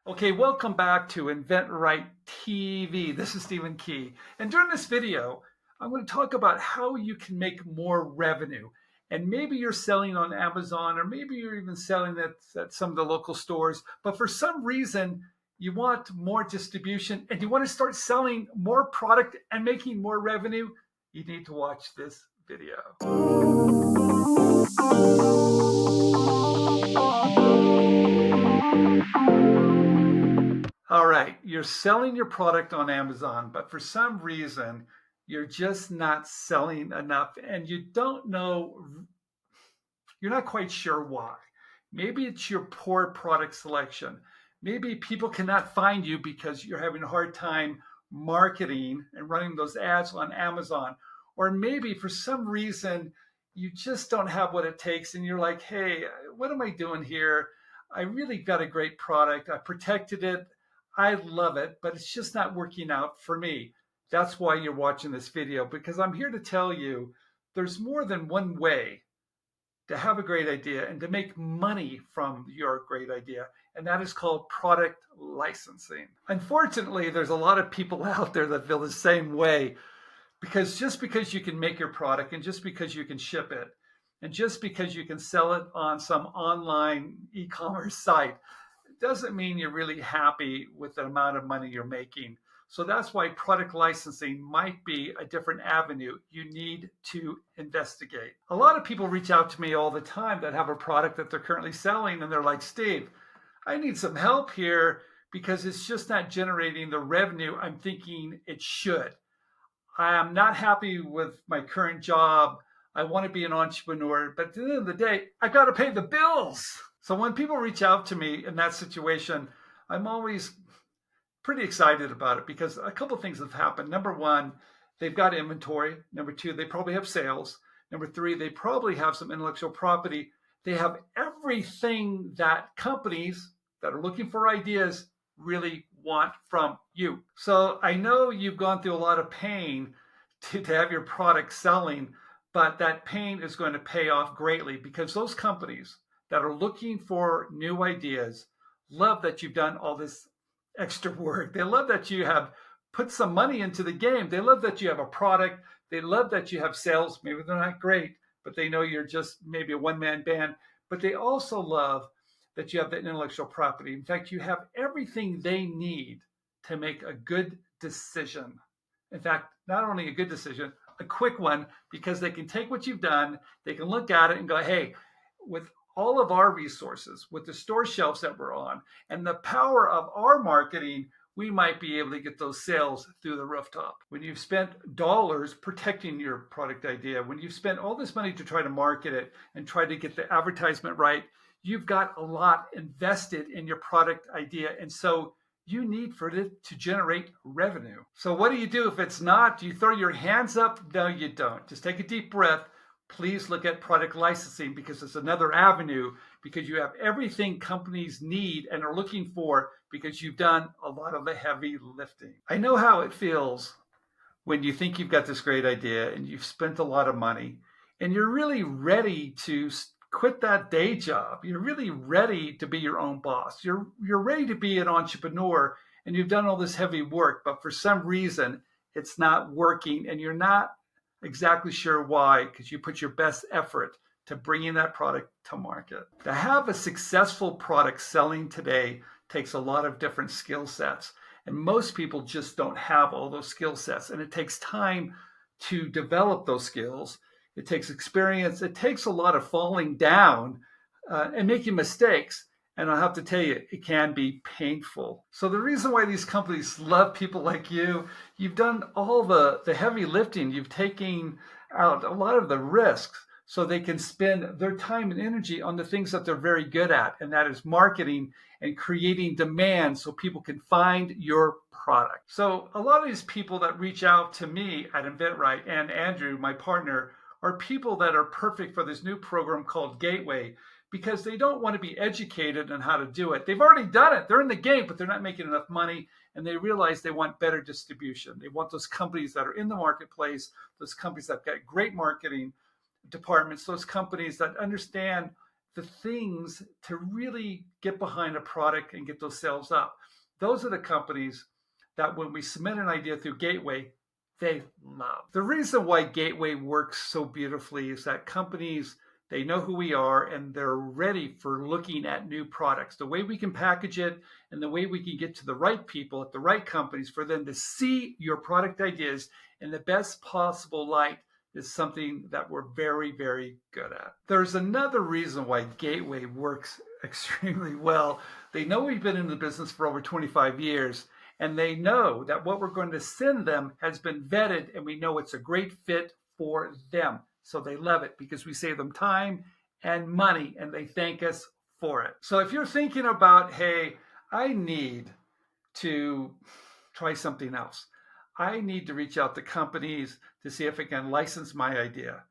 Okay, welcome back to inventRight TV. This is Stephen Key. And during this video, I'm going to talk about how you can make more revenue. And maybe you're selling on Amazon, or maybe you're even selling at some of the local stores. But for some reason, you want more distribution and you want to start selling more product and making more revenue. You need to watch this video. All right, you're selling your product on Amazon, but for some reason, you're just not selling enough and you don't know, you're not quite sure why. Maybe it's your poor product selection. Maybe people cannot find you because you're having a hard time marketing and running those ads on Amazon. Or maybe for some reason, you just don't have what it takes and you're like, hey, what am I doing here? I really got a great product. I protected it. I love it, but it's just not working out for me. That's why you're watching this video, because I'm here to tell you there's more than one way to have a great idea and to make money from your great idea. And that is called product licensing. Unfortunately, there's a lot of people out there that feel the same way, because just because you can make your product and just because you can ship it and just because you can sell it on some online e-commerce site doesn't mean you're really happy with the amount of money you're making. So that's why product licensing might be a different avenue you need to investigate. A lot of people reach out to me all the time that have a product that they're currently selling, and they're like, Steve, I need some help here because it's just not generating the revenue I'm thinking it should. I am not happy with my current job. I want to be an entrepreneur, but at the end of the day, I've got to pay the bills. So when people reach out to me in that situation, I'm always pretty excited about it because a couple of things have happened. Number one, they've got inventory. Number two, they probably have sales. Number three, they probably have some intellectual property. They have everything that companies that are looking for ideas really want from you. So I know you've gone through a lot of pain to have your product selling, but that pain is going to pay off greatly because those companies that are looking for new ideas love that you've done all this extra work. They love that you have put some money into the game. They love that you have a product. They love that you have sales. Maybe they're not great, but they know you're just maybe a one-man band. But they also love that you have the intellectual property. In fact, you have everything they need to make a good decision. In fact, not only a good decision, a quick one, because they can take what you've done, they can look at it and go, hey, with all of our resources, with the store shelves that we're on, and the power of our marketing, we might be able to get those sales through the rooftop. When you've spent dollars protecting your product idea, when you've spent all this money to try to market it and try to get the advertisement right, you've got a lot invested in your product idea. And so you need for it to generate revenue. So what do you do if it's not? Do you throw your hands up? No, you don't. Just take a deep breath. Please look at product licensing because it's another avenue, because you have everything companies need and are looking for because you've done a lot of the heavy lifting. I know how it feels when you think you've got this great idea and you've spent a lot of money and you're really ready to quit that day job. You're really ready to be your own boss. You're ready to be an entrepreneur and you've done all this heavy work, but for some reason it's not working and you're not exactly sure why, because you put your best effort to bringing that product to market. To have a successful product selling today takes a lot of different skill sets, and most people just don't have all those skill sets, and it takes time to develop those skills. It takes experience. It takes a lot of falling down and making mistakes. And I'll have to tell you, it can be painful. So the reason why these companies love people like you, you've done all the heavy lifting. You've taken out a lot of the risks so they can spend their time and energy on the things that they're very good at. And that is marketing and creating demand so people can find your product. So a lot of these people that reach out to me at inventRight and Andrew, my partner, are people that are perfect for this new program called Gateway, because they don't want to be educated on how to do it. They've already done it. They're in the game, but they're not making enough money. And they realize they want better distribution. They want those companies that are in the marketplace, those companies that have got great marketing departments, those companies that understand the things to really get behind a product and get those sales up. Those are the companies that when we submit an idea through Gateway, they love. The reason why Gateway works so beautifully is that companies, they know who we are and they're ready for looking at new products. The way we can package it and the way we can get to the right people at the right companies for them to see your product ideas in the best possible light is something that we're very, very good at. There's another reason why Gateway works extremely well. They know we've been in the business for over 25 years, and they know that what we're going to send them has been vetted, and we know it's a great fit for them. So they love it because we save them time and money, and they thank us for it. So if you're thinking about, hey, I need to try something else. I need to reach out to companies to see if I can license my idea.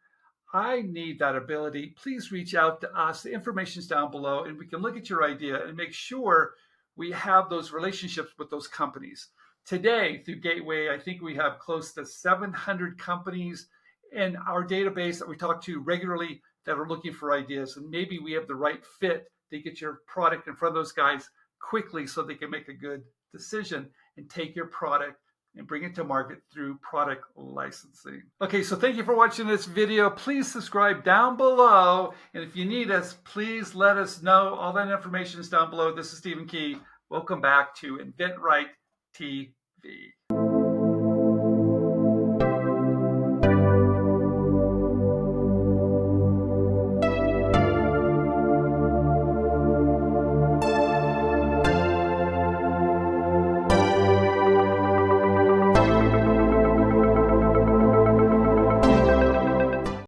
I need that ability. Please reach out to us. The information's down below, and we can look at your idea and make sure we have those relationships with those companies. Today, through Gateway, I think we have close to 700 companies in our database that we talk to regularly that are looking for ideas. And maybe we have the right fit to get your product in front of those guys quickly so they can make a good decision and take your product and bring it to market through product licensing. Okay, so thank you for watching this video. Please subscribe down below. And if you need us, please let us know. All that information is down below. This is Stephen Key. Welcome back to inventRightTV.